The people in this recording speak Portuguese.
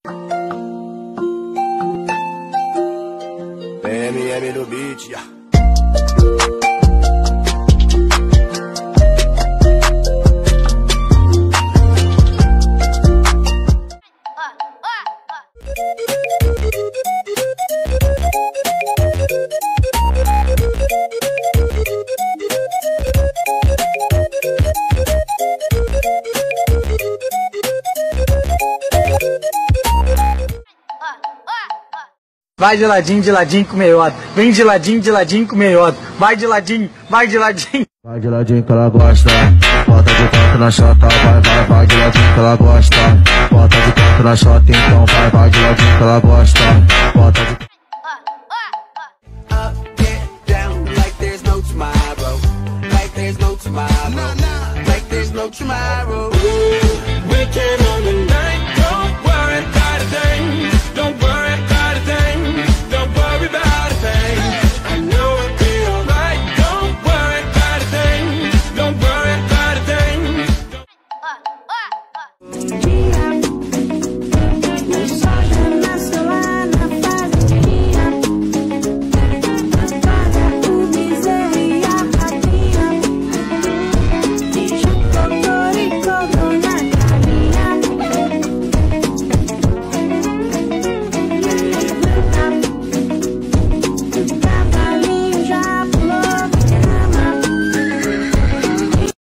MM no beat, yeah. Vai de ladinho com meiota. Vem de ladinho com meiota. Vai de ladinho. Vai de ladinho que ela gosta. Bota de canto na chota, vai de ladinho que ela gosta. Bota de canto na chota, então vai de ladinho que ela gosta. Bota de Up, get down, like there's no tomorrow. Like there's no tomorrow. Like there's no tomorrow. We can